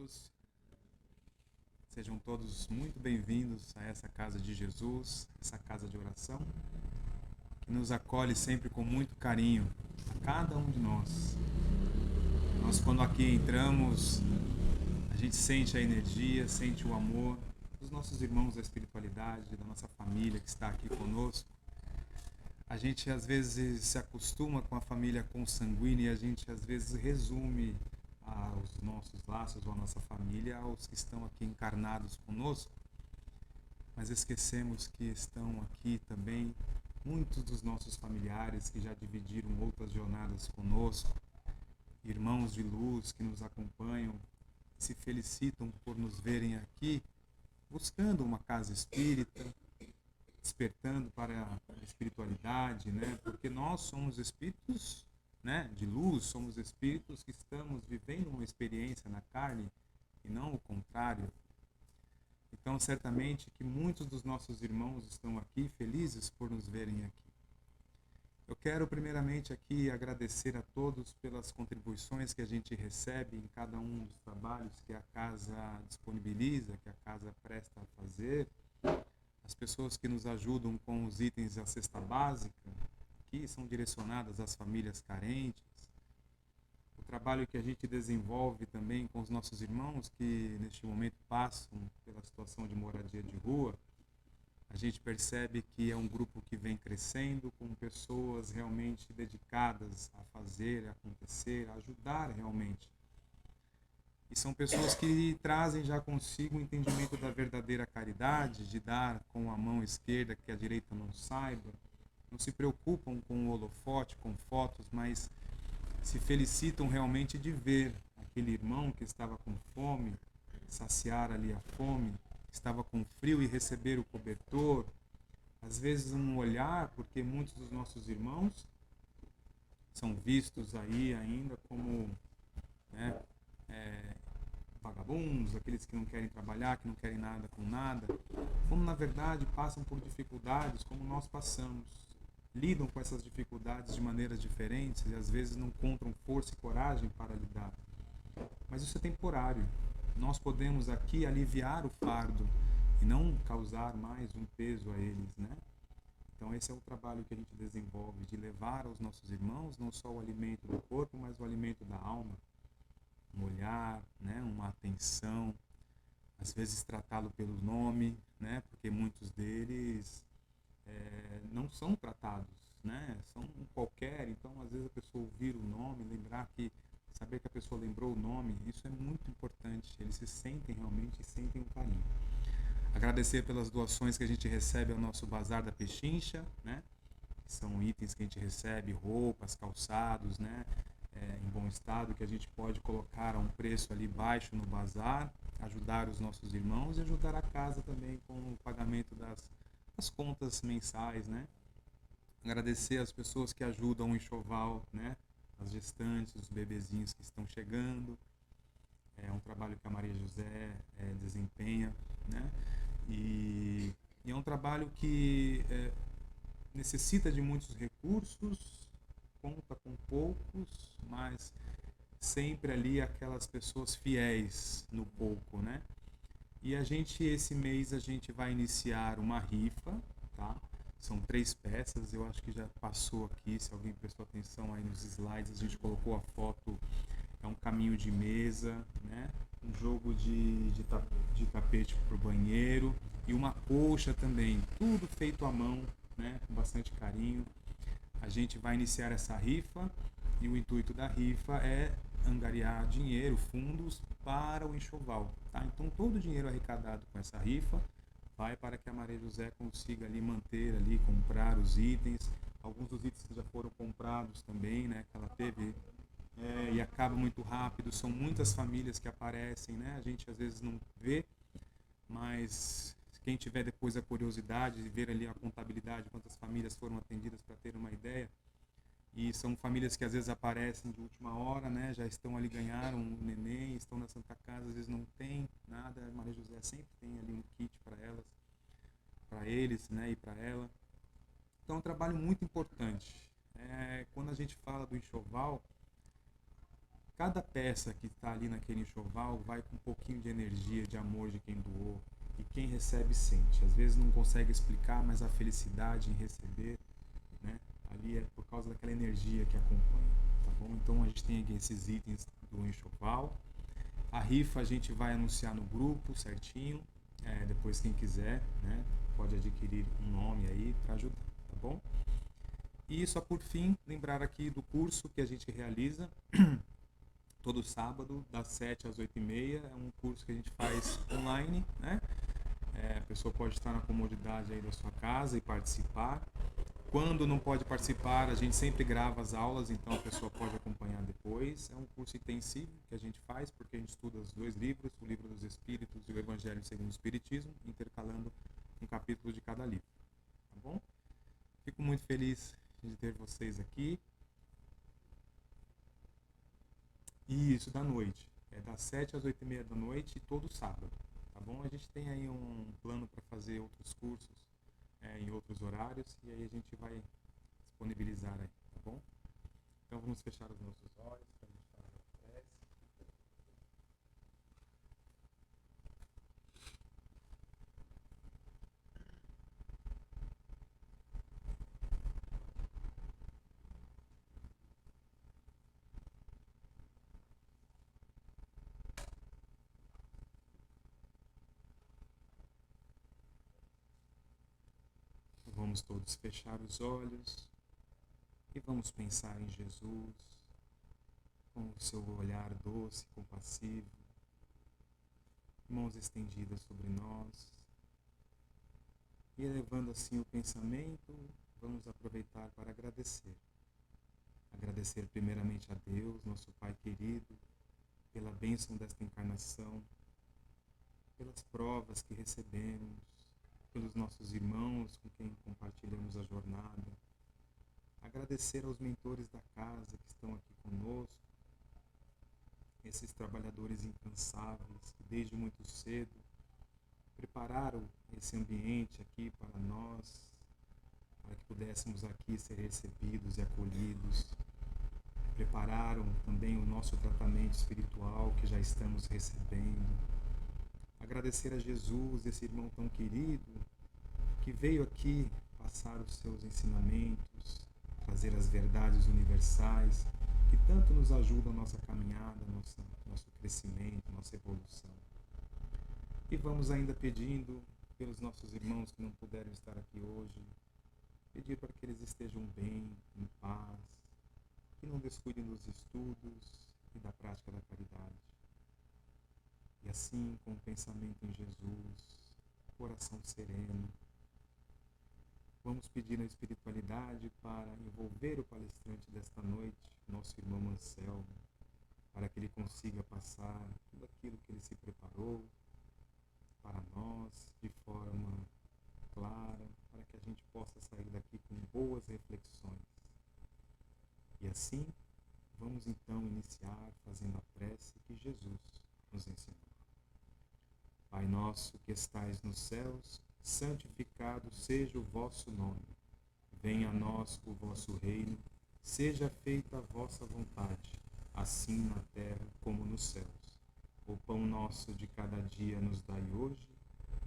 todos. Sejam todos muito bem-vindos a essa casa de Jesus, essa casa de oração, que nos acolhe sempre com muito carinho a cada um de nós. Nós, quando aqui entramos, a gente sente a energia, sente o amor dos nossos irmãos da espiritualidade, da nossa família que está aqui conosco. A gente às vezes se acostuma com a família consanguínea e a gente às vezes resume os nossos laços ou a nossa família aos que estão aqui encarnados conosco, mas esquecemos que estão aqui também muitos dos nossos familiares que já dividiram outras jornadas conosco, irmãos de luz que nos acompanham, se felicitam por nos verem aqui, buscando uma casa espírita, despertando para a espiritualidade, né? Porque nós somos espíritos, né, de luz, somos espíritos que estamos vivendo uma experiência na carne e não o contrário. Então, certamente que muitos dos nossos irmãos estão aqui felizes por nos verem aqui. Eu quero primeiramente aqui agradecer a todos pelas contribuições que a gente recebe em cada um dos trabalhos que a casa disponibiliza, que a casa presta a fazer. As pessoas que nos ajudam com os itens da cesta básica, que são direcionadas às famílias carentes. O trabalho que a gente desenvolve também com os nossos irmãos que neste momento passam pela situação de moradia de rua. A gente percebe que é um grupo que vem crescendo com pessoas realmente dedicadas a fazer, a acontecer, a ajudar realmente. E são pessoas que trazem já consigo o entendimento da verdadeira caridade, de dar com a mão esquerda que a direita não saiba. Não se preocupam com o holofote, com fotos, mas se felicitam realmente de ver aquele irmão que estava com fome, saciar ali a fome, estava com frio e receber o cobertor. Às vezes um olhar, porque muitos dos nossos irmãos são vistos aí ainda como, né, vagabundos, aqueles que não querem trabalhar, que não querem nada com nada, como na verdade passam por dificuldades como nós passamos, lidam com essas dificuldades de maneiras diferentes e às vezes não encontram força e coragem para lidar. Mas isso é temporário. Nós podemos aqui aliviar o fardo e não causar mais um peso a eles, né? Então esse é o trabalho que a gente desenvolve, de levar aos nossos irmãos não só o alimento do corpo, mas o alimento da alma. Um olhar, né, uma atenção, às vezes tratá-lo pelo nome, né, porque muitos deles não são tratados, né, são um qualquer, então às vezes a pessoa ouvir o nome, saber que a pessoa lembrou o nome, isso é muito importante, eles se sentem realmente, sentem um carinho. Agradecer pelas doações que a gente recebe ao nosso Bazar da Pechincha, né, que são itens que a gente recebe, roupas, calçados, né, em bom estado, que a gente pode colocar a um preço ali baixo no bazar, ajudar os nossos irmãos e ajudar a casa também com o pagamento das contas mensais, né? Agradecer as pessoas que ajudam o enxoval, né? As gestantes, os bebezinhos que estão chegando. É um trabalho que a Maria José desempenha, né? E é um trabalho que necessita de muitos recursos, conta com poucos, mas sempre ali aquelas pessoas fiéis no pouco, né? E esse mês a gente vai iniciar uma rifa, tá? São 3 peças, eu acho que já passou aqui, se alguém prestou atenção aí nos slides, a gente colocou a foto, é um caminho de mesa, né? Um jogo de tapete para o banheiro e uma colcha também, tudo feito à mão, né? Com bastante carinho. A gente vai iniciar essa rifa e o intuito da rifa é angariar dinheiro, fundos para o enxoval, tá? Então todo o dinheiro arrecadado com essa rifa vai para que a Maria José consiga ali manter ali, comprar os itens, alguns dos itens que já foram comprados também, né, que ela teve e acaba muito rápido, são muitas famílias que aparecem, né? A gente às vezes não vê, mas quem tiver depois a curiosidade de ver ali a contabilidade, quantas famílias foram atendidas para ter uma ideia, e são famílias que às vezes aparecem de última hora, né? Já estão ali, ganharam um neném, estão na Santa Casa, às vezes não tem nada, a Maria José sempre tem ali um kit para elas, para eles, né? E para ela. Então é um trabalho muito importante. Quando a gente fala do enxoval, Cada peça que está ali naquele enxoval vai com um pouquinho de energia, de amor de quem doou. E quem recebe sente. Às vezes não consegue explicar, mas a felicidade em receber, né, ali é por causa daquela energia que acompanha. Tá bom? Então a gente tem aqui esses itens do enxoval. A rifa a gente vai anunciar no grupo certinho. Depois quem quiser, né, pode adquirir um nome aí para ajudar. Tá bom? E só por fim, lembrar aqui do curso que a gente realiza todo sábado, das 7 às 8h30. É um curso que a gente faz online, né? A pessoa pode estar na comodidade aí da sua casa e participar. Quando não pode participar, a gente sempre grava as aulas, então a pessoa pode acompanhar depois. É um curso intensivo que a gente faz, porque a gente estuda os dois livros, o Livro dos Espíritos e o Evangelho segundo o Espiritismo, intercalando um capítulo de cada livro. Tá bom? Fico muito feliz de ter vocês aqui. Isso, da noite. É das 7 às 8h30 da noite, todo sábado. Tá bom? A gente tem aí um plano para fazer outros cursos em outros horários e aí a gente vai disponibilizar aí, tá bom? Então vamos fechar os nossos olhos para a gente fazer a prece. Vamos todos fechar os olhos e vamos pensar em Jesus com o seu olhar doce, compassivo, mãos estendidas sobre nós. E elevando assim o pensamento, vamos aproveitar para agradecer. Agradecer primeiramente a Deus, nosso Pai querido, pela bênção desta encarnação, pelas provas que recebemos, pelos nossos irmãos com quem compartilhamos a jornada. Agradecer aos mentores da casa que estão aqui conosco, esses trabalhadores incansáveis que desde muito cedo prepararam esse ambiente aqui para nós, para que pudéssemos aqui ser recebidos e acolhidos. Prepararam também o nosso tratamento espiritual que já estamos recebendo. Agradecer a Jesus, esse irmão tão querido, que veio aqui passar os seus ensinamentos, trazer as verdades universais, que tanto nos ajudam a nossa caminhada, nosso crescimento, nossa evolução. E vamos ainda pedindo pelos nossos irmãos que não puderam estar aqui hoje, pedir para que eles estejam bem, em paz, que não descuidem dos estudos e da prática da caridade. E assim, com o pensamento em Jesus, coração sereno, vamos pedir na espiritualidade para envolver o palestrante desta noite, nosso irmão Anselmo, para que ele consiga passar tudo aquilo que ele se preparou para nós de forma clara, para que a gente possa sair daqui com boas reflexões. E assim, vamos então iniciar fazendo a prece que Jesus nos ensinou. Pai nosso que estais nos céus, santificado seja o vosso nome. Venha a nós o vosso reino, seja feita a vossa vontade, assim na terra como nos céus. O pão nosso de cada dia nos dai hoje,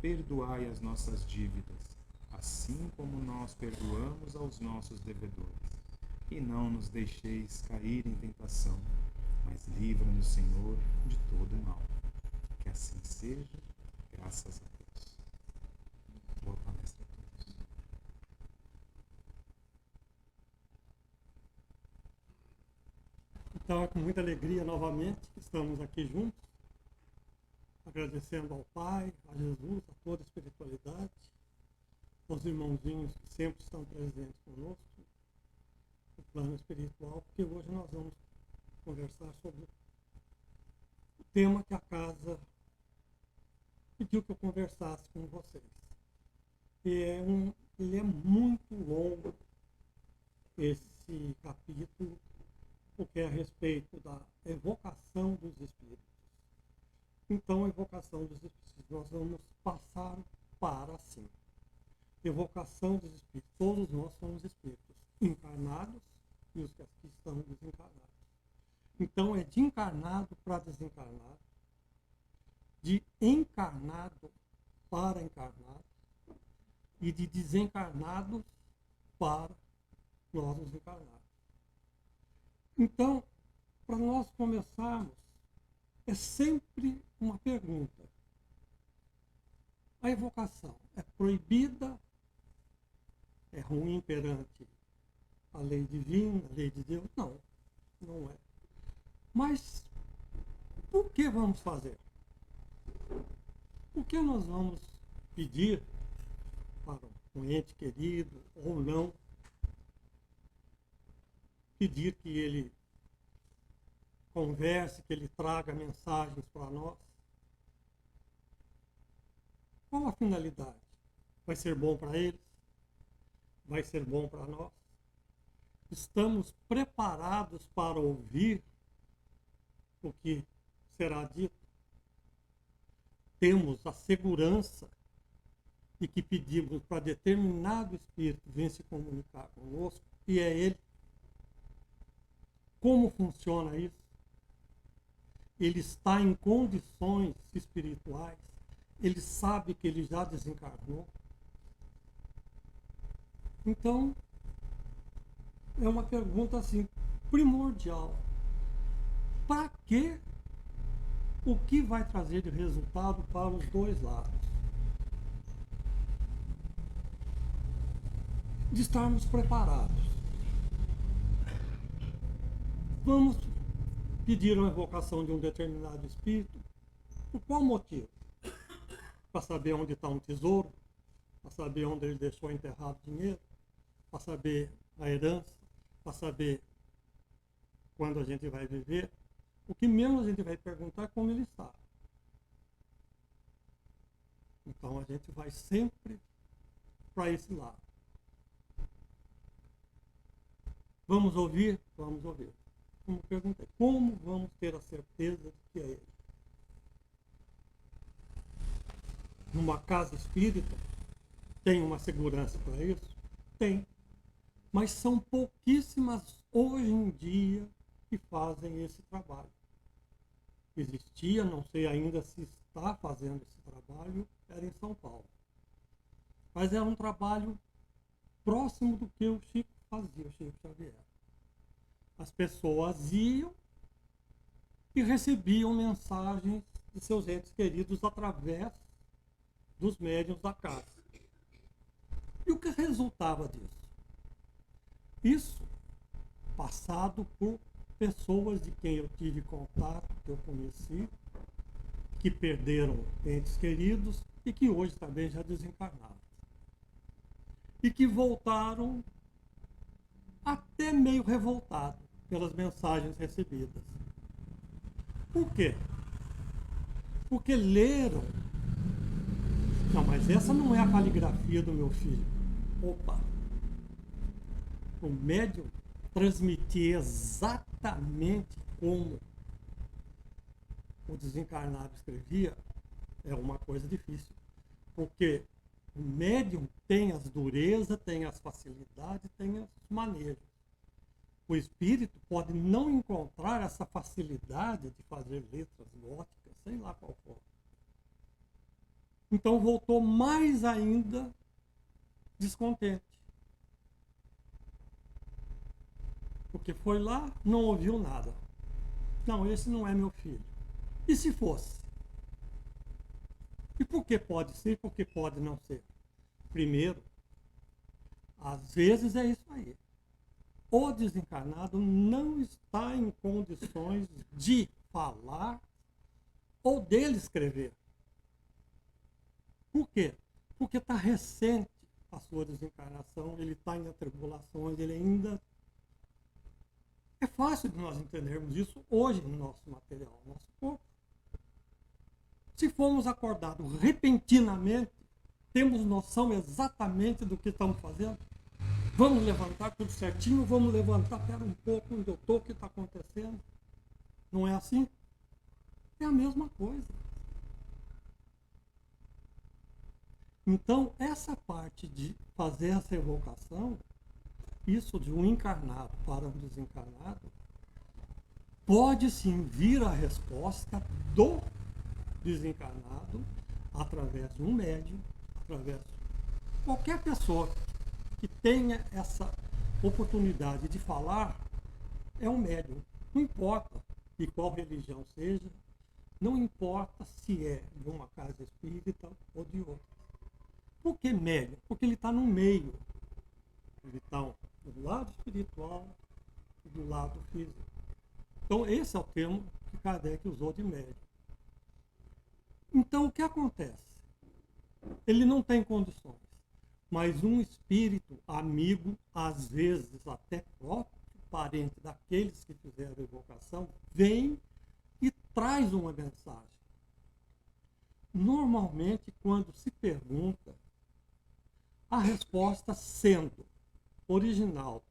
perdoai as nossas dívidas, assim como nós perdoamos aos nossos devedores. E não nos deixeis cair em tentação, mas livra-nos, Senhor, de todo mal. Que assim seja, graças a Deus. Boa palestra a todos. Então é com muita alegria novamente que estamos aqui juntos, agradecendo ao Pai, a Jesus, a toda a espiritualidade, aos irmãozinhos que sempre estão presentes conosco no plano espiritual, porque hoje nós vamos conversar sobre o tema que a casa pediu que eu conversasse com vocês. Ele é muito longo, esse capítulo, porque é a respeito da evocação dos espíritos. Então, a evocação dos espíritos, nós vamos passar para assim. Evocação dos espíritos. Todos nós somos espíritos encarnados e os que aqui estão desencarnados. Então é de encarnado para desencarnado, de encarnado para encarnado e de desencarnados para nós os encarnados. Então, para nós começarmos, é sempre uma pergunta. A evocação é proibida, é ruim perante a lei divina, a lei de Deus? Não, não é. Mas por que vamos fazer? Por que nós vamos pedir para um ente querido ou não, pedir que ele converse, que ele traga mensagens para nós? Qual a finalidade? Vai ser bom para eles? Vai ser bom para nós? Estamos preparados para ouvir o que será dito? Temos a segurança de que pedimos para determinado espírito vir se comunicar conosco e é ele? Como funciona isso? Ele está em condições espirituais? Ele sabe que ele já desencarnou? Então, é uma pergunta assim, primordial. Para que? O que vai trazer de resultado para os dois lados? De estarmos preparados. Vamos pedir uma evocação de um determinado espírito. Por qual motivo? Para saber onde está um tesouro? Para saber onde ele deixou enterrado dinheiro? Para saber a herança? Para saber quando a gente vai viver? O que menos a gente vai perguntar é como ele está. Então a gente vai sempre para esse lado. Vamos ouvir? Vamos ouvir. Como perguntei, como vamos ter a certeza de que é ele? Numa casa espírita, tem uma segurança para isso? Tem. Mas são pouquíssimas hoje em dia que fazem esse trabalho. Existia, não sei ainda se está fazendo esse trabalho, era em São Paulo. Mas era um trabalho próximo do que o Chico fazia, o Chico Xavier. As pessoas iam e recebiam mensagens de seus entes queridos através dos médiuns da casa. E o que resultava disso? Isso passado por pessoas de quem eu tive contato, que eu conheci, que perderam entes queridos e que hoje também já desencarnaram. E que voltaram até meio revoltados pelas mensagens recebidas. Por quê? Porque leram. Não, mas essa não é a caligrafia do meu filho. Opa! O médium transmitir exatamente como o desencarnado escrevia é uma coisa difícil. Porque o médium tem as durezas, tem as facilidades, tem os manejos. O espírito pode não encontrar essa facilidade de fazer letras góticas, sei lá qual for. Então voltou mais ainda descontente. Porque foi lá, não ouviu nada. Não, esse não é meu filho. E se fosse? E por que pode ser e por que pode não ser? Primeiro, às vezes é isso aí. O desencarnado não está em condições de falar ou dele escrever. Por quê? Porque está recente a sua desencarnação, ele está em atribulações, ele ainda... É fácil de nós entendermos isso hoje no nosso material, no nosso corpo. Se formos acordados repentinamente, temos noção exatamente do que estamos fazendo? Vamos levantar tudo certinho, vamos levantar, pera um pouco, onde eu estou, o que está acontecendo? Não é assim? É a mesma coisa. Então, essa parte de fazer essa evocação, isso de um encarnado para um desencarnado, pode sim vir a resposta do desencarnado através de um médium, através de qualquer pessoa que tenha essa oportunidade de falar, é um médium. Não importa de qual religião seja, não importa se é de uma casa espírita ou de outra. Por que médium? Porque ele está no meio. Ele está do lado espiritual e do lado físico. Então, esse é o termo que Kardec usou de médium. Então, o que acontece? Ele não tem condições, mas um espírito amigo, às vezes até próprio parente daqueles que fizeram a evocação, vem e traz uma mensagem. Normalmente, quando se pergunta, a resposta sendo original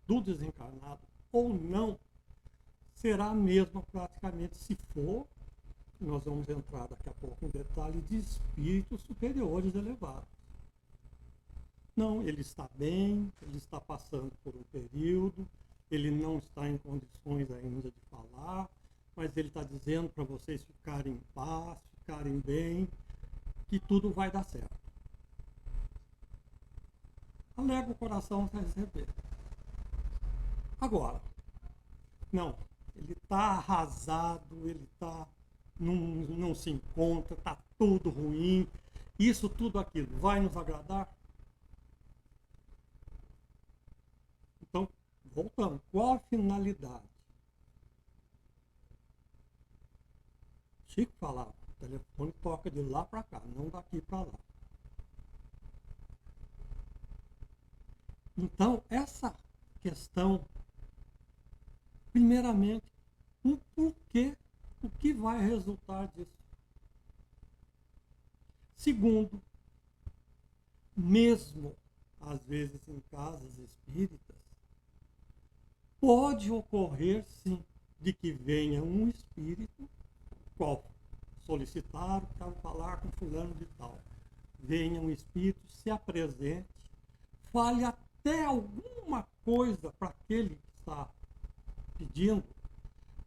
do desencarnado ou não, será a mesma praticamente se for, nós vamos entrar daqui a pouco em detalhe, de espíritos superiores elevados. Não, ele está bem, ele está passando por um período, ele não está em condições ainda de falar, mas ele está dizendo para vocês ficarem em paz, ficarem bem, que tudo vai dar certo. Alega o coração para receber. Agora, não, ele está arrasado, ele está, não se encontra, está tudo ruim, isso, tudo aquilo, vai nos agradar? Então, voltando, qual a finalidade? Chico falava, o telefone toca de lá para cá, não daqui para lá. Então, essa questão, primeiramente, o porquê, o que vai resultar disso. Segundo, mesmo às vezes em casas espíritas, pode ocorrer sim de que venha um espírito, qual solicitaram, quero falar com fulano de tal. Venha um espírito, se apresente, fale até alguma coisa para aquele que está pedindo,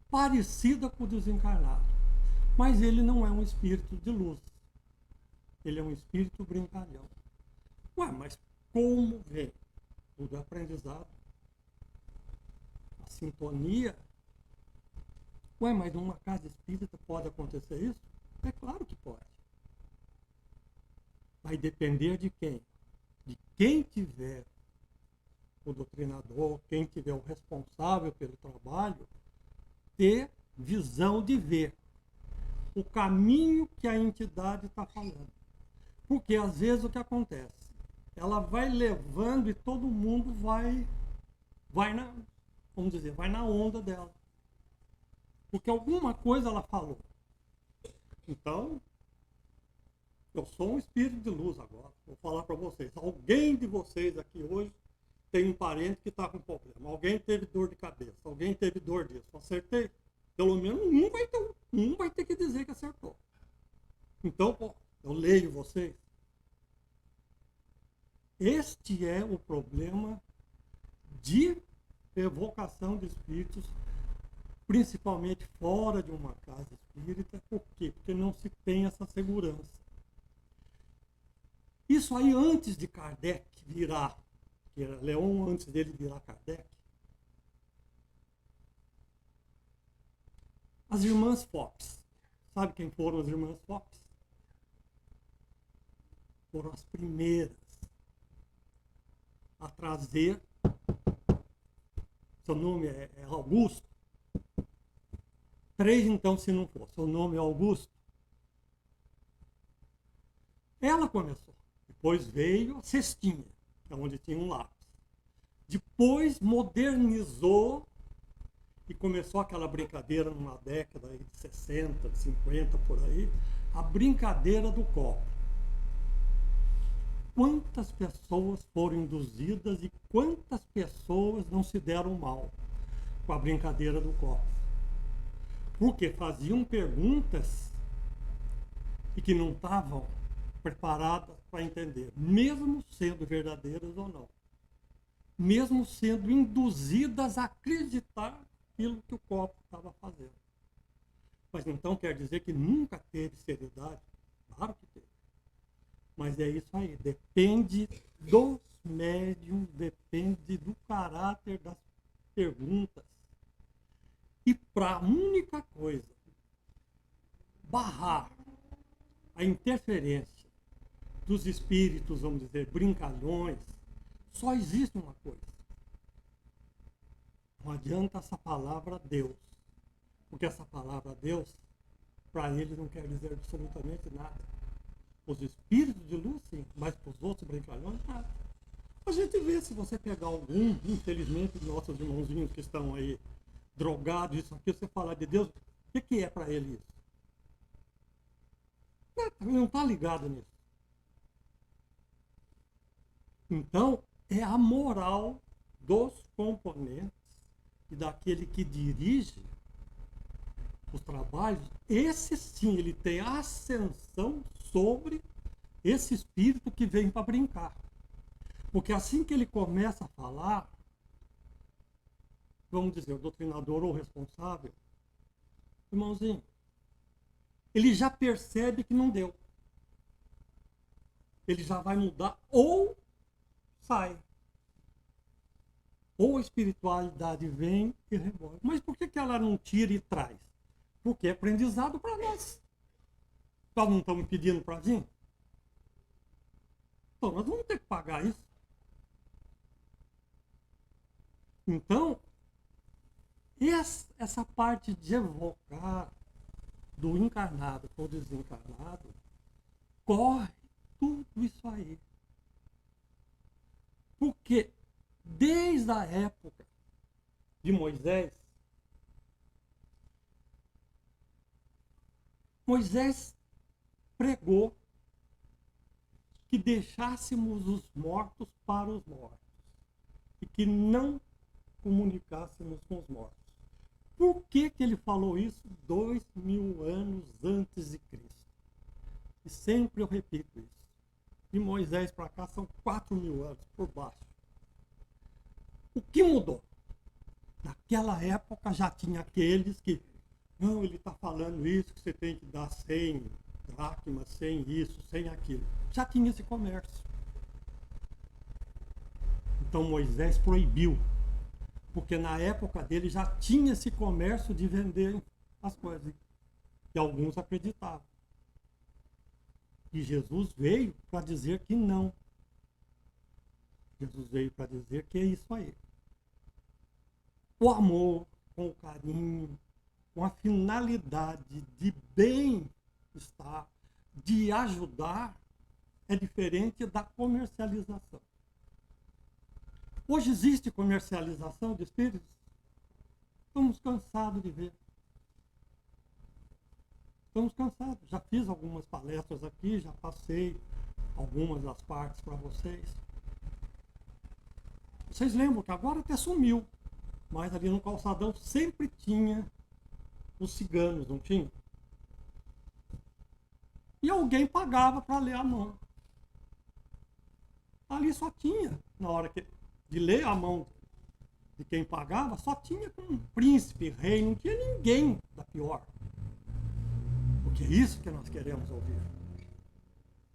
parecida com o desencarnado. Mas ele não é um espírito de luz. Ele é um espírito brincalhão. Ué, mas como vem? Tudo é aprendizado. A sintonia. Ué, mas numa casa espírita pode acontecer isso? É claro que pode. Vai depender de quem? De quem tiver o doutrinador, quem tiver o responsável pelo trabalho, ter visão de ver o caminho que a entidade está falando. Porque às vezes o que acontece? Ela vai levando e todo mundo vai na, vamos dizer, vai na onda dela. Porque alguma coisa ela falou. Então, eu sou um espírito de luz agora. Vou falar para vocês. Alguém de vocês aqui hoje tem um parente que está com problema. Alguém teve dor de cabeça. Alguém teve dor disso. Acertei? Pelo menos um vai ter que dizer que acertou. Então, pô, eu leio vocês. Este é o problema de evocação de espíritos, principalmente fora de uma casa espírita. Por quê? Porque não se tem essa segurança. Isso aí antes de Kardec virar, que era Leon antes dele virar Kardec, as irmãs Fox. Sabe quem foram as irmãs Fox? Foram as primeiras a trazer. Seu nome é Augusto. 3 então, se não for. Seu nome é Augusto. Ela começou. Depois veio a cestinha, que é onde tinha um lápis. Depois modernizou e começou aquela brincadeira numa década de 60, de 50, por aí, a brincadeira do copo. Quantas pessoas foram induzidas e quantas pessoas não se deram mal com a brincadeira do copo? Porque faziam perguntas e que não estavam preparadas para entender, mesmo sendo verdadeiras ou não. Mesmo sendo induzidas a acreditar aquilo que o copo estava fazendo. Mas então quer dizer que nunca teve seriedade? Claro que teve. Mas é isso aí, depende dos médiums, depende do caráter das perguntas. E para a única coisa, barrar a interferência dos espíritos, vamos dizer, brincalhões, só existe uma coisa. Não adianta essa palavra Deus. Porque essa palavra Deus, para ele não quer dizer absolutamente nada. Os espíritos de luz, sim, mas para os outros brincalhões, nada. A gente vê, se você pegar algum, infelizmente, nossos irmãozinhos que estão aí drogados, isso aqui, você falar de Deus, o que é para ele isso? Ele não está ligado nisso. Então, é a moral dos componentes e daquele que dirige os trabalhos. Esse sim, ele tem ascensão sobre esse espírito que vem para brincar. Porque assim que ele começa a falar, vamos dizer, o doutrinador ou o responsável, irmãozinho, ele já percebe que não deu. Ele já vai mudar ou sai. Ou a espiritualidade vem e revolve. Mas por que ela não tira e traz? Porque é aprendizado para nós. Nós não estamos pedindo para vir? Então nós vamos ter que pagar isso. Então, essa parte de evocar do encarnado para o desencarnado, corre tudo isso aí. Porque desde a época de Moisés, Moisés pregou que deixássemos os mortos para os mortos e que não comunicássemos com os mortos. Por que ele falou isso 2000 anos antes de Cristo? E sempre eu repito isso. De Moisés para cá são 4000 anos por baixo. O que mudou? Naquela época já tinha aqueles que, não, ele está falando isso, que você tem que dar 100 dracmas, 100 isso, 100 aquilo. Já tinha esse comércio. Então Moisés proibiu. Porque na época dele já tinha esse comércio de vender as coisas. E alguns acreditavam. E Jesus veio para dizer que não. Jesus veio para dizer que é isso aí. O amor, com o carinho, com a finalidade de bem-estar, de ajudar, é diferente da comercialização. Hoje existe comercialização de espíritos? Estamos cansados de ver. Estamos cansados. Já fiz algumas palestras aqui, já passei algumas das partes para vocês. Vocês lembram que agora até sumiu, mas ali no calçadão sempre tinha os ciganos, não tinha? E alguém pagava para ler a mão. Ali só tinha, na hora de ler a mão de quem pagava, só tinha com um príncipe, rei, não tinha ninguém da pior. Porque é isso que nós queremos ouvir.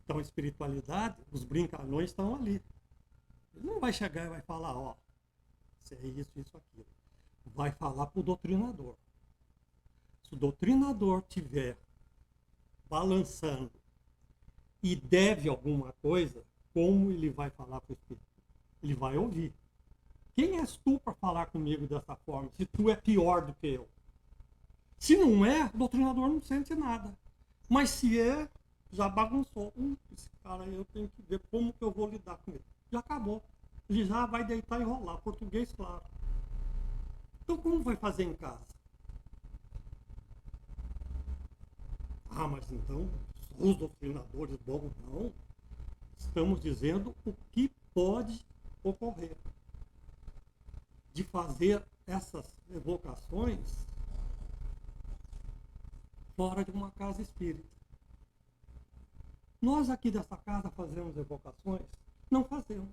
Então a espiritualidade, os brincalhões estão ali. Ele não vai chegar e vai falar, ó, isso é isso, isso, aquilo. Vai falar para o doutrinador. Se o doutrinador tiver balançando e deve alguma coisa, como ele vai falar para o espírito? Ele vai ouvir. Quem és tu para falar comigo dessa forma, se tu é pior do que eu? Se não é, o doutrinador não sente nada. Mas se é, já bagunçou. Esse cara aí eu tenho que ver como que eu vou lidar com ele. Já acabou. Ele já vai deitar e rolar. Português, claro. Então como vai fazer em casa? Ah, mas então, os doutrinadores bons não. Estamos dizendo o que pode ocorrer. De fazer essas evocações fora de uma casa espírita. Nós aqui dessa casa fazemos evocações? Não fazemos.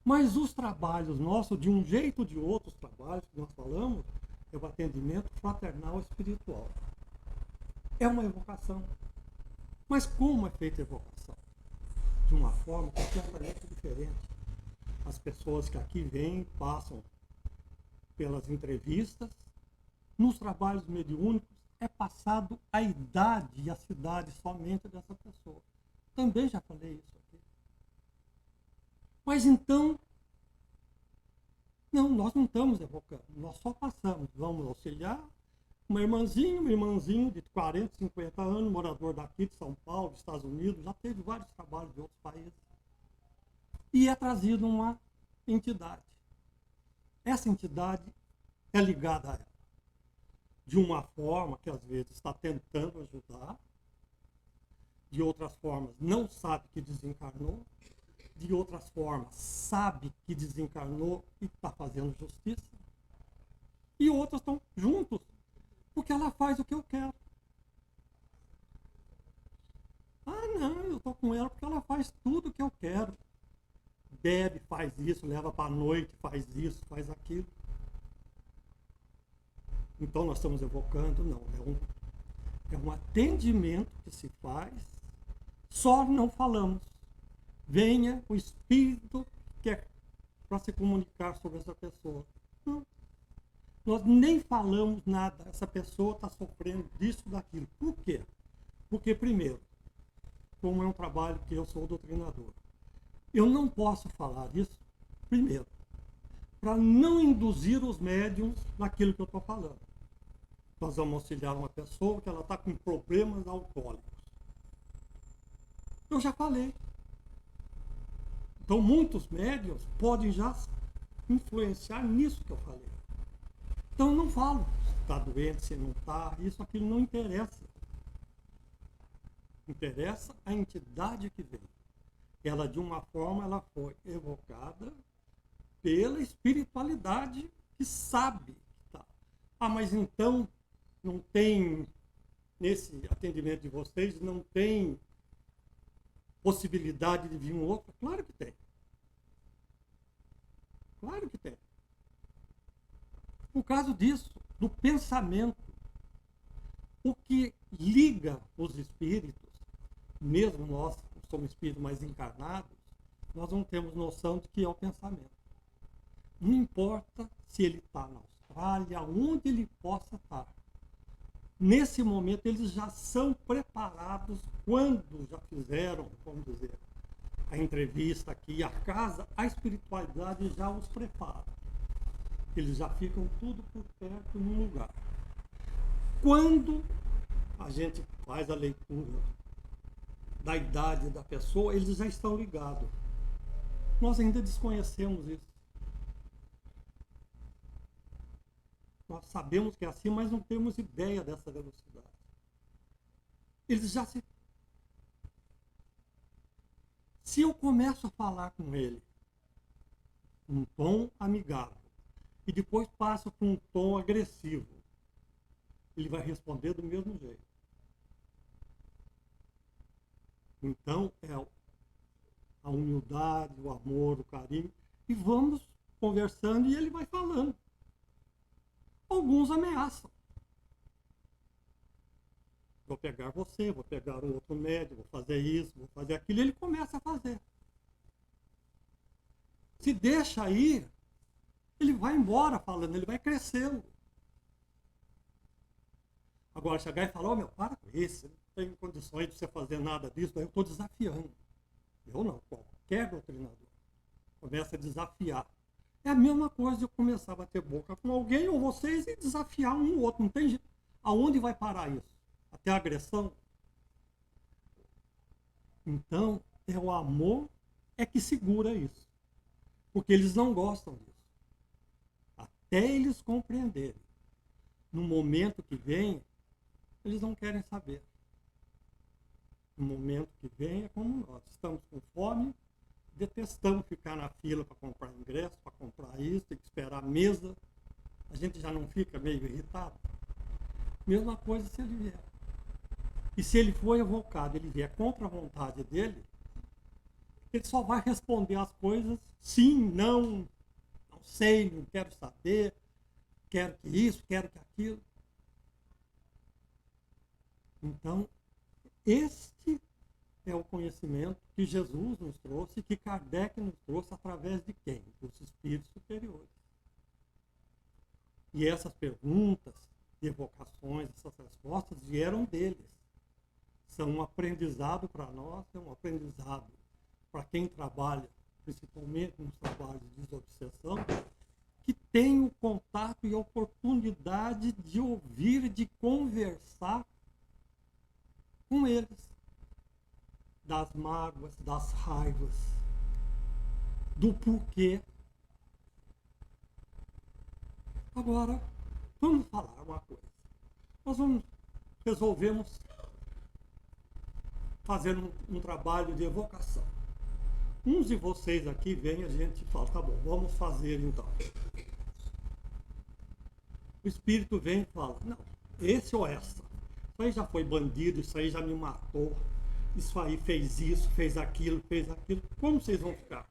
Mas os trabalhos nossos, de um jeito ou de outro, os trabalhos que nós falamos, é o atendimento fraternal espiritual. É uma evocação. Mas como é feita a evocação? De uma forma completamente diferente. As pessoas que aqui vêm, passam pelas entrevistas, nos trabalhos mediúnicos, é passado a idade e a cidade somente dessa pessoa. Também já falei isso aqui. Mas então, não, nós não estamos evocando, nós só passamos, vamos auxiliar um irmãzinho de 40, 50 anos, morador daqui de São Paulo, dos Estados Unidos, já teve vários trabalhos de outros países. E é trazido uma entidade. Essa entidade é ligada a ela. De uma forma que às vezes está tentando ajudar, de outras formas não sabe que desencarnou, de outras formas sabe que desencarnou e está fazendo justiça, e outras estão juntos, porque ela faz o que eu quero. Ah, não, eu estou com ela porque ela faz tudo o que eu quero. Bebe, faz isso, leva para a noite, faz isso, faz aquilo. Então nós estamos evocando, não, é um atendimento que se faz, só não falamos. Venha o Espírito que é para se comunicar sobre essa pessoa. Não. Nós nem falamos nada, essa pessoa está sofrendo disso, daquilo. Por quê? Porque, primeiro, como é um trabalho que eu sou doutrinador, eu não posso falar isso, primeiro, para não induzir os médiums naquilo que eu estou falando. Nós vamos auxiliar uma pessoa que ela está com problemas alcoólicos. Eu já falei. Então, muitos médiums podem já influenciar nisso que eu falei. Então, eu não falo se está doente, se não está, isso, aquilo não interessa. Interessa a entidade que vem. Ela, de uma forma, ela foi evocada pela espiritualidade que sabe que está. Ah, mas então não tem, nesse atendimento de vocês, não tem possibilidade de vir um outro? Claro que tem. Claro que tem. Por causa disso, do pensamento, o que liga os espíritos, mesmo nós que somos espíritos mais encarnados, nós não temos noção de que é o pensamento. Não importa se ele está na Austrália, onde ele possa estar. Nesse momento, eles já são preparados, quando já fizeram, vamos dizer, a entrevista aqui, a casa, a espiritualidade já os prepara. Eles já ficam tudo por perto, num lugar. Quando a gente faz a leitura da idade da pessoa, eles já estão ligados. Nós ainda desconhecemos isso. Nós sabemos que é assim, mas não temos ideia dessa velocidade. Eles já se... Se eu começo a falar com ele um tom amigável e depois passo para um tom agressivo, ele vai responder do mesmo jeito. Então, é a humildade, o amor, o carinho, e vamos conversando e ele vai falando. Alguns ameaçam. Vou pegar você, vou pegar um outro médico, vou fazer isso, vou fazer aquilo, e ele começa a fazer. Se deixa aí, ele vai embora falando, ele vai crescendo. Agora, chegar e falar, meu, para com isso, não tem condições de você fazer nada disso, eu estou desafiando. Eu não, qualquer doutrinador começa a desafiar. É a mesma coisa de eu começar a bater boca com alguém ou vocês e desafiar um ou outro. Não tem jeito. Aonde vai parar isso? Até a agressão? Então, é o amor é que segura isso. Porque eles não gostam disso. Até eles compreenderem. No momento que vem, eles não querem saber. No momento que vem é como nós. Estamos com fome, detestamos ficar na fila para comprar ingresso, para comprar isso, tem que esperar a mesa. A gente já não fica meio irritado? Mesma coisa se ele vier. E se ele for evocado, ele vier contra a vontade dele, ele só vai responder as coisas sim, não, não sei, não quero saber. quero que isso, quero que aquilo. Então, este é o conhecimento que Jesus nos trouxe, que Kardec nos trouxe através de quem? Dos espíritos superiores. E essas perguntas, evocações, essas respostas vieram deles. São um aprendizado para nós, é um aprendizado para quem trabalha, principalmente nos trabalhos de desobsessão, que tem o contato e a oportunidade de ouvir, de conversar com eles. Das mágoas, das raivas, do porquê. Agora, vamos falar uma coisa. Nós resolvemos fazer um trabalho de evocação. Uns de vocês aqui vêm, a gente fala, tá bom, vamos fazer então. O espírito vem e fala, não, esse ou essa. Isso aí já foi bandido, isso aí já me matou. Isso aí fez isso, fez aquilo. Como vocês vão ficar?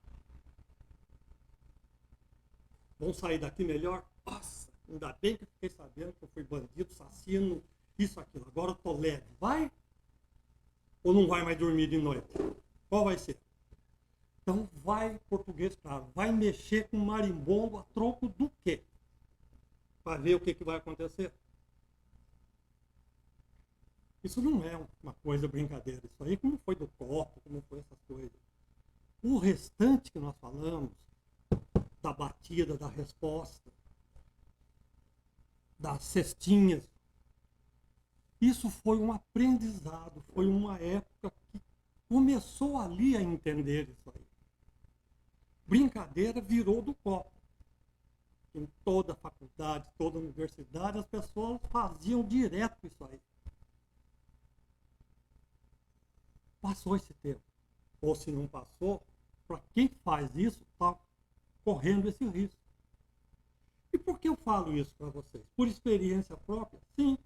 Vão sair daqui melhor? Nossa, ainda bem que eu fiquei sabendo que eu fui bandido, assassino, isso, aquilo. Agora eu tô leve. Vai? Ou não vai mais dormir de noite? Qual vai ser? Então vai, português claro, vai mexer com marimbondo a troco do quê? Para ver o que vai acontecer. Isso não é uma coisa brincadeira. Isso aí como foi do copo, como foi essas coisas. O restante que nós falamos, da batida, da resposta, das cestinhas, isso foi um aprendizado, foi uma época que começou ali a entender isso aí. Brincadeira virou do copo. Em toda a faculdade, toda a universidade, as pessoas faziam direto isso aí. Passou esse tempo. Ou se não passou, para quem faz isso, está correndo esse risco. E por que eu falo isso para vocês? Por experiência própria? Sim.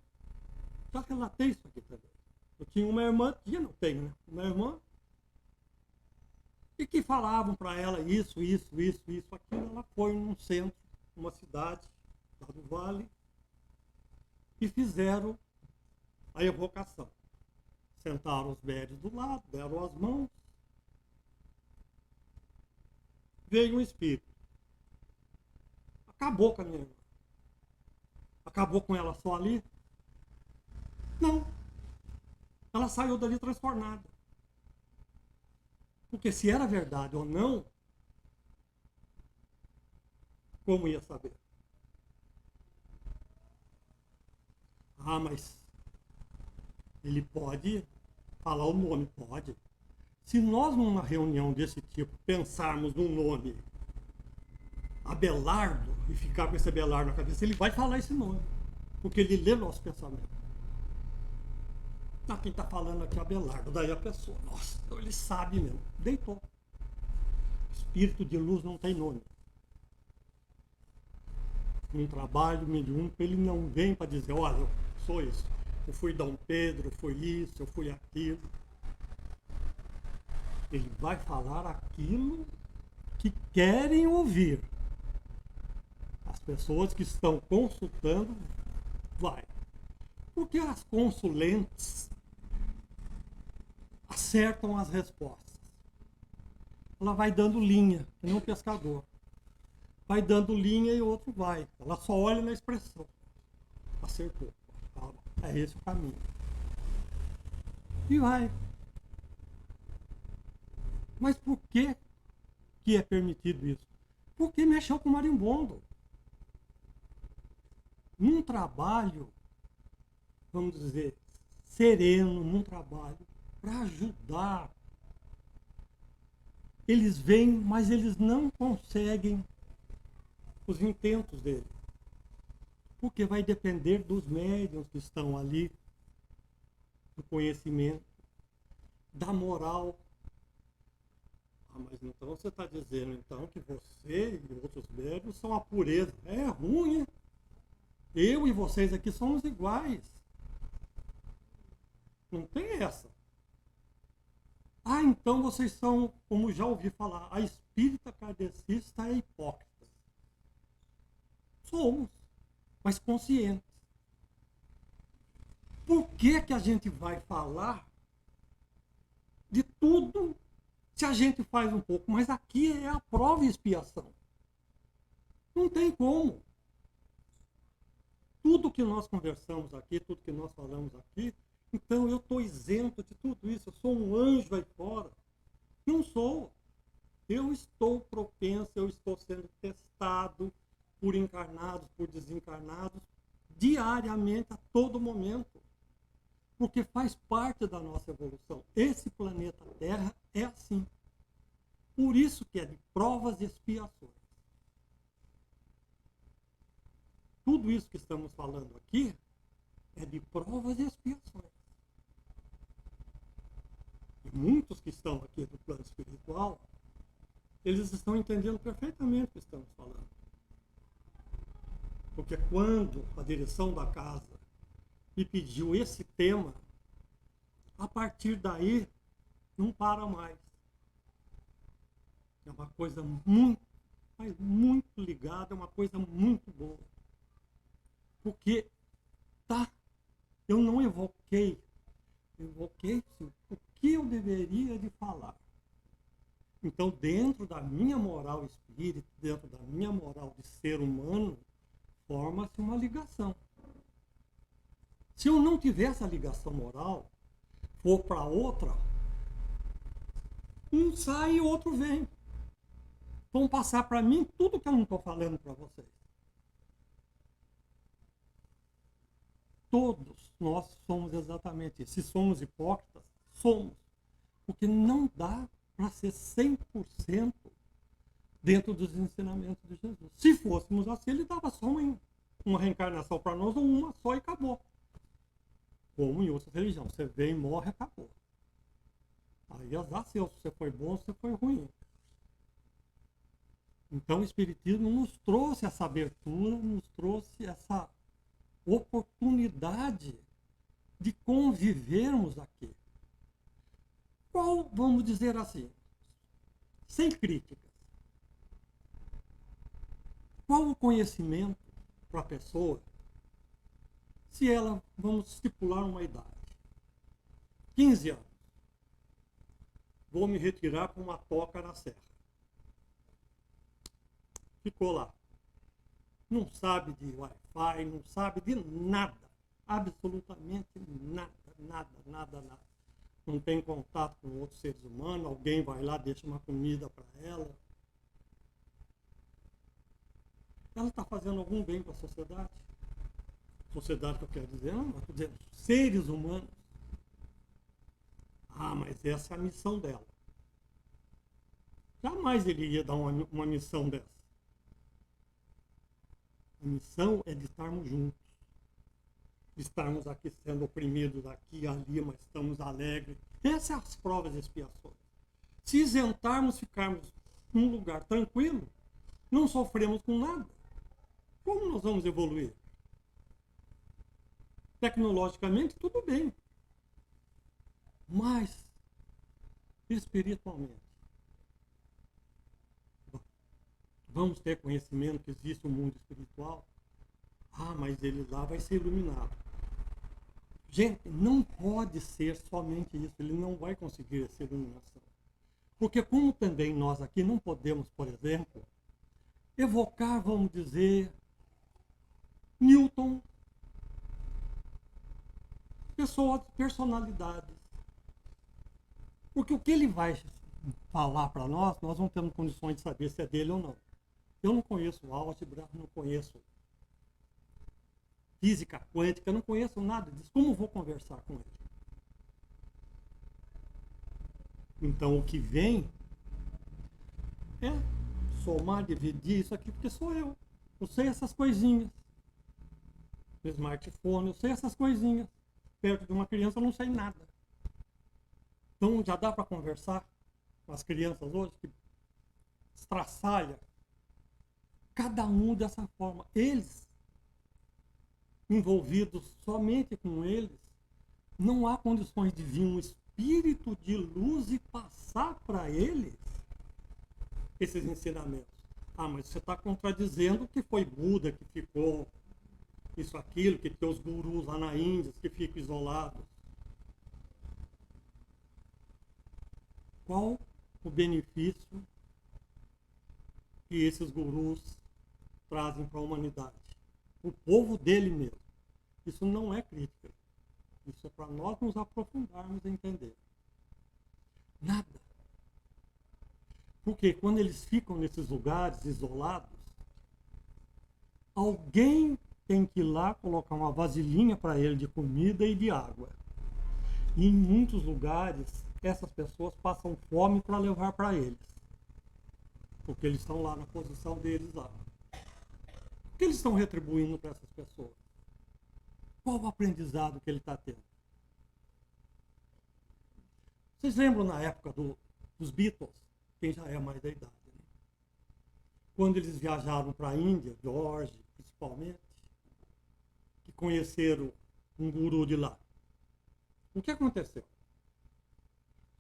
Já relatei isso aqui também. Eu tinha uma irmã, não tenho, né? Uma irmã, e que falavam para ela isso, aquilo. Ela foi num centro, numa cidade, lá do Vale, e fizeram a evocação. Sentaram os velhos do lado, deram as mãos. Veio um espírito. Acabou com a minha irmã. Acabou com ela só ali? Não. Ela saiu dali transtornada. Porque se era verdade ou não, como ia saber? Ah, mas ele pode falar o nome, pode. Se nós numa reunião desse tipo pensarmos num nome Abelardo e ficar com esse Abelardo na cabeça, ele vai falar esse nome, porque ele lê nosso pensamento. Ah, quem está falando aqui é Abelardo, daí a pessoa, nossa, então ele sabe mesmo, deitou. Espírito de luz não tem nome. Num trabalho mediúnico, ele não vem para dizer, olha, eu sou isso. Eu fui Dom Pedro, eu fui isso, eu fui aquilo. Ele vai falar aquilo que querem ouvir. As pessoas que estão consultando, vai. Porque as consulentes acertam as respostas. Ela vai dando linha, que nem um pescador. Vai dando linha e o outro vai. Ela só olha na expressão. Acertou. É esse o caminho. E vai. Mas por que é permitido isso? Porque mexeu com o marimbondo. Num trabalho, vamos dizer, sereno, num trabalho para ajudar. Eles vêm, mas eles não conseguem os intentos dele. Porque vai depender dos médiuns que estão ali, do conhecimento, da moral. Ah, mas então você está dizendo então que você e outros médiuns são a pureza. É ruim, hein? Eu e vocês aqui somos iguais. Não tem essa. Ah, então vocês são, como já ouvi falar, a espírita kardecista é hipócrita. Somos. mas conscientes. Por que que a gente vai falar de tudo se a gente faz um pouco? Mas aqui é a prova e expiação. Não tem como. Tudo que nós conversamos aqui, tudo que nós falamos aqui, então eu estou isento de tudo isso. Eu sou um anjo aí fora. Não sou. Eu estou propenso, eu estou sendo testado por encarnados, por desencarnados, diariamente, a todo momento. Porque faz parte da nossa evolução. Esse planeta Terra é assim. Por isso que é de provas e expiações. Tudo isso que estamos falando aqui é de provas e expiações. E muitos que estão aqui do plano espiritual, eles estão entendendo perfeitamente o que estamos falando. Porque quando a direção da casa me pediu esse tema, a partir daí não para mais. É uma coisa muito, mas muito ligada, é uma coisa muito boa. Porque eu não evoquei sim, o que eu deveria de falar. Então, dentro da minha moral espírita, dentro da minha moral de ser humano, forma-se uma ligação. Se eu não tiver essa ligação moral, for para outra, um sai e outro vem. Vão passar para mim tudo que eu não estou falando para vocês. Todos nós somos exatamente isso. Se somos hipócritas, somos. Porque não dá para ser 100% dentro dos ensinamentos de Jesus. Se fôssemos assim, ele dava só uma reencarnação para nós, ou uma só e acabou. Como em outras religiões. Você vem, morre, acabou. Aí azar seu, se você foi bom, se você foi ruim. Então o Espiritismo nos trouxe essa abertura, nos trouxe essa oportunidade de convivermos aqui. Qual, vamos dizer assim, sem críticas, qual o conhecimento para a pessoa se ela, vamos estipular uma idade, 15 anos, vou me retirar para uma toca na serra. Ficou lá. Não sabe de Wi-Fi, não sabe de nada. Absolutamente nada, nada. Não tem contato com outros seres humanos, alguém vai lá, deixa uma comida para ela. Ela está fazendo algum bem para a sociedade? Sociedade que eu quero dizer, não, eu estou dizendo seres humanos. Ah, mas essa é a missão dela. Jamais ele ia dar uma missão dessa. A missão é de estarmos juntos. De estarmos aqui sendo oprimidos aqui e ali, mas estamos alegres. Essas são as provas e expiações. Se isentarmos, ficarmos num lugar tranquilo, não sofremos com nada. Como nós vamos evoluir? Tecnologicamente, tudo bem. Mas, espiritualmente, vamos ter conhecimento que existe um mundo espiritual. Ah, mas ele lá vai ser iluminado. Gente, não pode ser somente isso. Ele não vai conseguir essa iluminação. Porque como também nós aqui não podemos, por exemplo, evocar, vamos dizer, Newton, personalidades. Porque o que ele vai falar para nós não temos condições de saber se é dele ou não. Eu não conheço álgebra, não conheço física quântica, não conheço nada disso. Como vou conversar com ele? Então o que vem é somar, dividir isso aqui, porque sou eu. Eu sei essas coisinhas. No smartphone, eu sei essas coisinhas. Perto de uma criança eu não sei nada. Então já dá para conversar com as crianças hoje que estraçalha cada um dessa forma. Eles, envolvidos somente com eles, não há condições de vir um espírito de luz e passar para eles esses ensinamentos. Ah, mas você está contradizendo que foi Buda que ficou isso, aquilo, que tem os gurus lá na Índia que ficam isolados. Qual o benefício que esses gurus trazem para a humanidade? O povo dele mesmo. Isso não é crítica. Isso é para nós nos aprofundarmos e entender. Nada. Porque quando eles ficam nesses lugares isolados, alguém tem que ir lá colocar uma vasilhinha para ele de comida e de água. E em muitos lugares, essas pessoas passam fome para levar para eles. Porque eles estão lá na posição deles lá. O que eles estão retribuindo para essas pessoas? Qual o aprendizado que ele está tendo? Vocês lembram na época dos Beatles? Quem já é mais da idade, né? Quando eles viajaram para a Índia, George principalmente, que conheceram um guru de lá. O que aconteceu?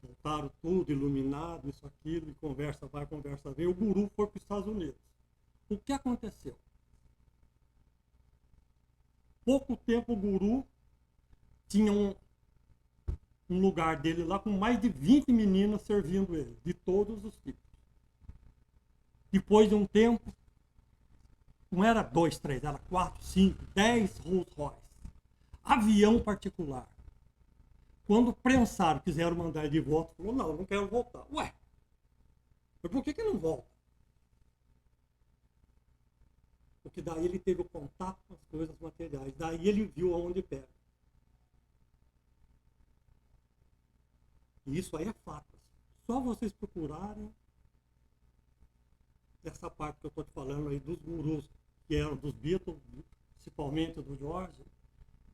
Voltaram tudo iluminado, isso, aquilo, e conversa vai, conversa vem. O guru foi para os Estados Unidos. O que aconteceu? Pouco tempo o guru tinha um lugar dele lá com mais de 20 meninas servindo ele, de todos os tipos. Depois de um tempo, não era 2, 3, era 4, 5, 10 Rolls Royce. Avião particular. Quando prensaram, quiseram mandar ele de volta, falou, não, eu não quero voltar. Ué, mas por que não volta? Porque daí ele teve o contato com as coisas materiais. Daí ele viu aonde pega. E isso aí é fato. Só vocês procurarem essa parte que eu estou te falando aí dos gurus, que eram dos Beatles, principalmente do George,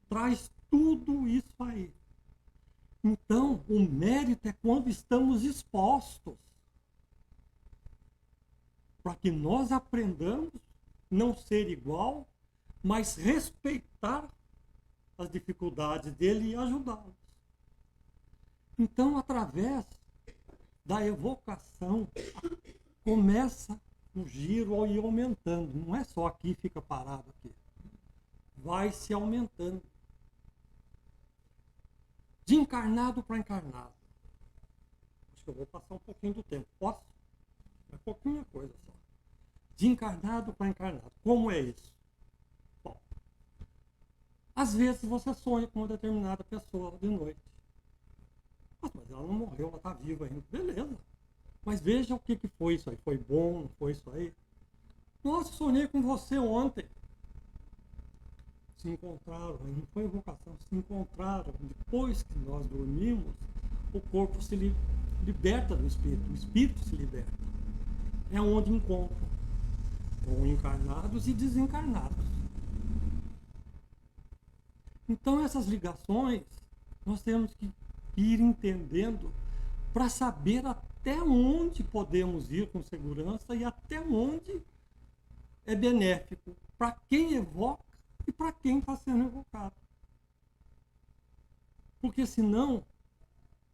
traz tudo isso aí. Então, o mérito é quando estamos expostos para que nós aprendamos não ser igual, mas respeitar as dificuldades dele e ajudá-los. Então, através da evocação, começa o giro e ir aumentando. Não é só aqui, fica parado aqui. Vai se aumentando. De encarnado para encarnado. Acho que eu vou passar um pouquinho do tempo. Posso? É pouquinha coisa só. De encarnado para encarnado. Como é isso? Bom, às vezes você sonha com uma determinada pessoa de noite. Mas ela não morreu, ela está viva ainda. Beleza. Mas veja o que foi isso aí. Foi bom, não foi isso aí? Nossa, sonhei com você ontem. Se encontraram, não foi evocação, se encontraram. Depois que nós dormimos, o corpo se liberta do espírito, o espírito se liberta. É onde encontram com encarnados e desencarnados. Então essas ligações nós temos que ir entendendo para saber até onde podemos ir com segurança e até onde é benéfico para quem evoca e para quem está sendo evocado. Porque senão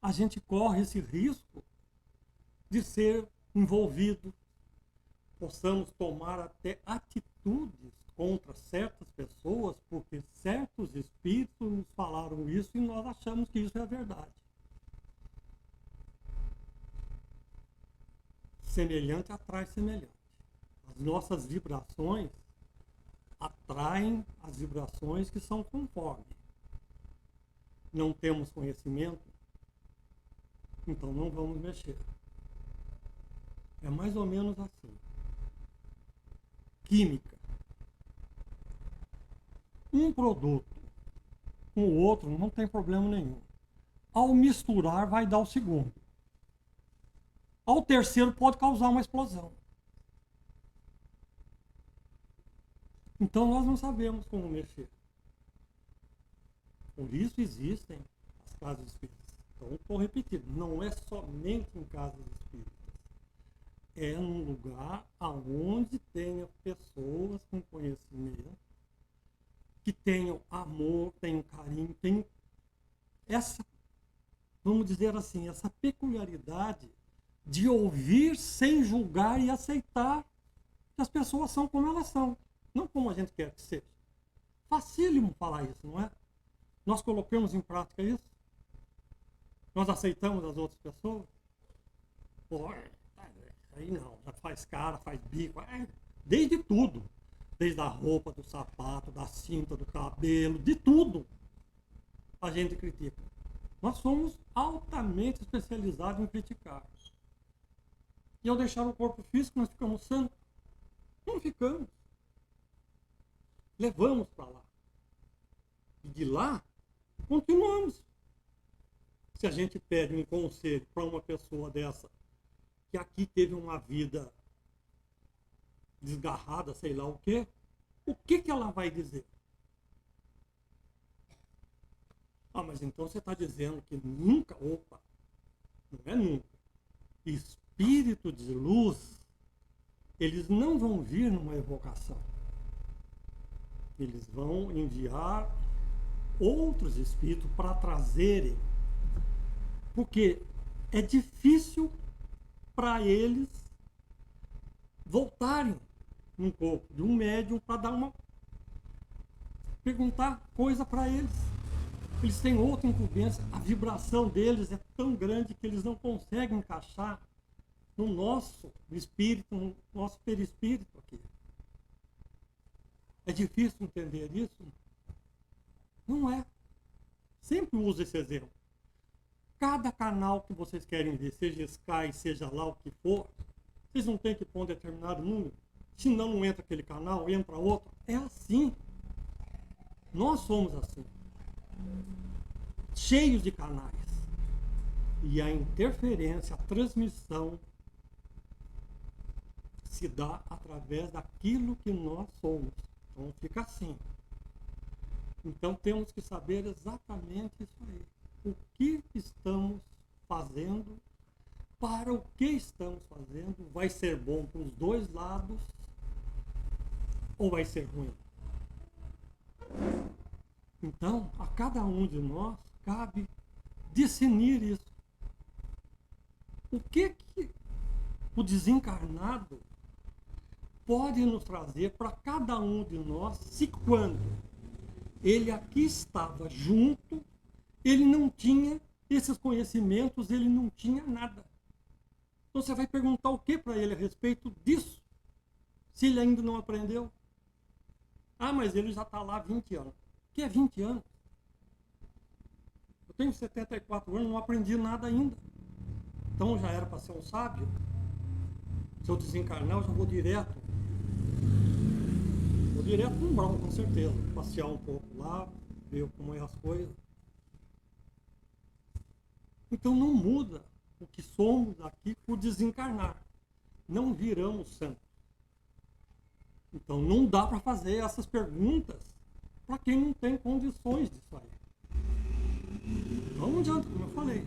a gente corre esse risco de ser envolvido, possamos tomar até atitudes contra certas pessoas, porque certos espíritos nos falaram isso e nós achamos que isso é a verdade. Semelhante atrai semelhante. As nossas vibrações atraem as vibrações que são conforme. Não temos conhecimento, então não vamos mexer. É mais ou menos assim. Química. Um produto com o outro não tem problema nenhum. Ao misturar vai dar o segundo. Ao terceiro pode causar uma explosão. Então nós não sabemos como mexer. Por isso existem as casas espíritas. Então estou repetindo, não é somente em casas espíritas. É num lugar onde tenha pessoas com conhecimento, que tenham amor, tenham carinho, tenham essa, vamos dizer assim, essa peculiaridade de ouvir sem julgar e aceitar que as pessoas são como elas são, não como a gente quer que seja. facílimo falar isso, não é? Nós colocamos em prática isso? Nós aceitamos as outras pessoas? Pô, aí não, já faz cara, faz bico, desde tudo. Desde a roupa, do sapato, da cinta, do cabelo, de tudo a gente critica. Nós somos altamente especializados em criticar. E ao deixar o corpo físico, nós ficamos santos? Não ficamos. Levamos para lá. E de lá, continuamos. Se a gente pede um conselho para uma pessoa dessa, que aqui teve uma vida desgarrada, sei lá o que ela vai dizer? Ah, mas então você está dizendo que nunca, opa, não é nunca. Espírito de luz, eles não vão vir numa evocação. Eles vão enviar outros espíritos para trazerem, porque é difícil para eles voltarem um pouco de um médium para dar perguntar coisa para eles. Eles têm outra incumbência, a vibração deles é tão grande que eles não conseguem encaixar no nosso espírito, no nosso perispírito aqui. É difícil entender isso? Não é. Sempre uso esse exemplo. Cada canal que vocês querem ver, seja Sky, seja lá o que for, vocês não têm que pôr um determinado número, senão não entra aquele canal, entra outro. É assim. Nós somos assim. Cheios de canais. E a interferência, a transmissão se dá através daquilo que nós somos. Então fica assim. Então temos que saber exatamente isso aí. O que estamos fazendo, para o que estamos fazendo, vai ser bom para os dois lados ou vai ser ruim? Então, a cada um de nós cabe discernir isso. O que o desencarnado pode nos trazer para cada um de nós, se quando ele aqui estava junto, ele não tinha esses conhecimentos, ele não tinha nada. Então você vai perguntar o que para ele a respeito disso, se ele ainda não aprendeu? Ah, mas ele já está lá há 20 anos. O que é 20 anos? Eu tenho 74 anos, não aprendi nada ainda. Então já era para ser um sábio. Se eu desencarnar, eu já vou direto. Vou direto no umbral, com certeza. Passear um pouco lá, ver como é as coisas. Então não muda o que somos aqui por desencarnar. Não viramos santos. Então não dá para fazer essas perguntas para quem não tem condições disso aí. Então não adianta, como eu falei.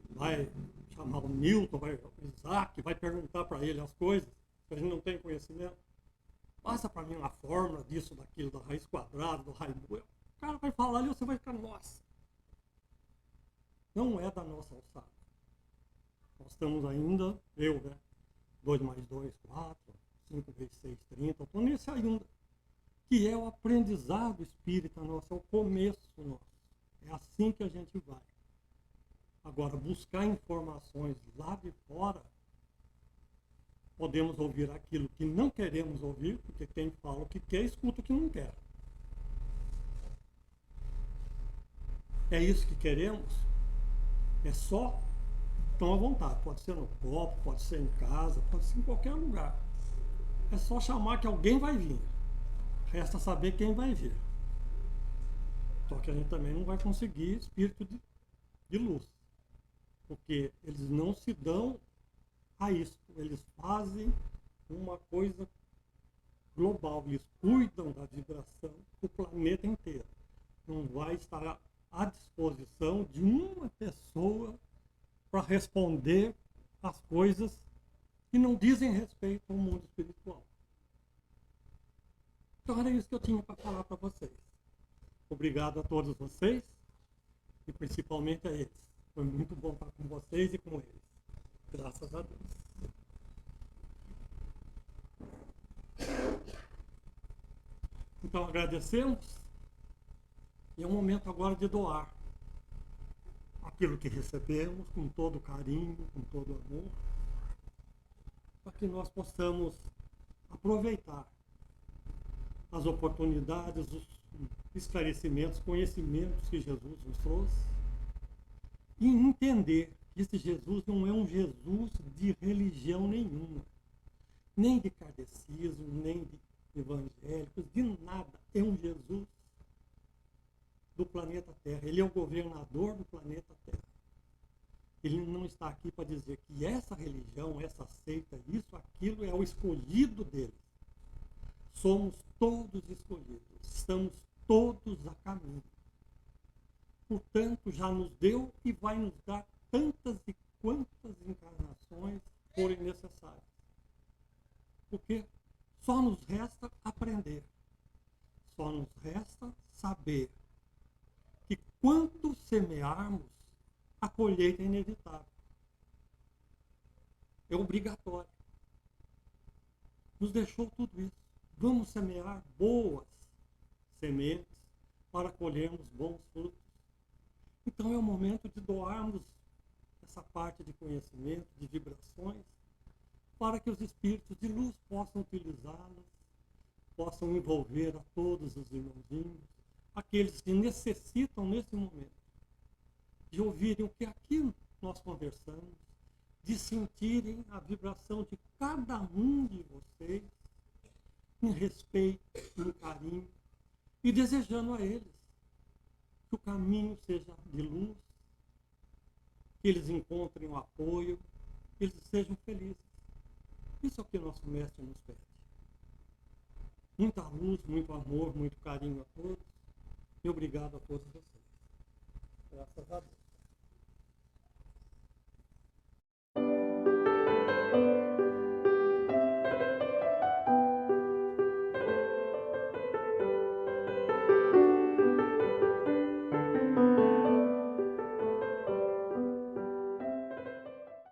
Vai chamar o Newton, vai o Isaac, vai perguntar para ele as coisas, que a gente não tem conhecimento. Passa para mim uma fórmula disso, daquilo, da raiz quadrada, do Raimundo. O cara vai falar ali, você vai ficar, nossa. Não é da nossa alçada. Nós estamos ainda, 2 mais 2, 4, 5 vezes 6, 30. Eu estou nesse ainda. Que é o aprendizado espírita nosso, é o começo nosso. É assim que a gente vai. Agora, buscar informações lá de fora, podemos ouvir aquilo que não queremos ouvir, porque quem fala o que quer, escuta o que não quer. É isso que queremos? É só? Estão à vontade. Pode ser no copo, pode ser em casa, pode ser em qualquer lugar. É só chamar que alguém vai vir. Resta saber quem vai vir. Só que a gente também não vai conseguir espírito de luz. Porque eles não se dão a isso. Eles fazem uma coisa global. Eles cuidam da vibração do planeta inteiro. Não vai estar à disposição de uma pessoa para responder as coisas que não dizem respeito ao mundo espiritual. Então era isso que eu tinha para falar para vocês. Obrigado a todos vocês e principalmente a eles. Foi muito bom estar com vocês e com eles. Graças a Deus. Então agradecemos e é um momento agora de doar aquilo que recebemos com todo carinho, com todo amor, para que nós possamos aproveitar as oportunidades, os esclarecimentos, conhecimentos que Jesus nos trouxe e entender que esse Jesus não é um Jesus de religião nenhuma, nem de kardecismo, nem de evangélicos, de nada. É um Jesus do planeta Terra. Ele é o governador do planeta Terra. Ele não está aqui para dizer que essa religião, essa seita, isso, aquilo é o escolhido dele. Somos todos escolhidos. Estamos todos a caminho. Portanto, já nos deu e vai nos dar tantas e quantas encarnações forem necessárias. Porque só nos resta aprender. Só nos resta saber que quanto semearmos, a colheita é inevitável. É obrigatório. Nos deixou tudo isso. Vamos semear boas sementes para colhermos bons frutos. Então é o momento de doarmos essa parte de conhecimento, de vibrações, para que os espíritos de luz possam utilizá-las, possam envolver a todos os irmãozinhos, aqueles que necessitam nesse momento de ouvirem o que aqui nós conversamos, de sentirem a vibração de cada um de vocês, em respeito, em carinho, e desejando a eles que o caminho seja de luz, que eles encontrem o apoio, que eles sejam felizes. Isso é o que nosso mestre nos pede. Muita luz, muito amor, muito carinho a todos, e obrigado a todos vocês. Graças a Deus.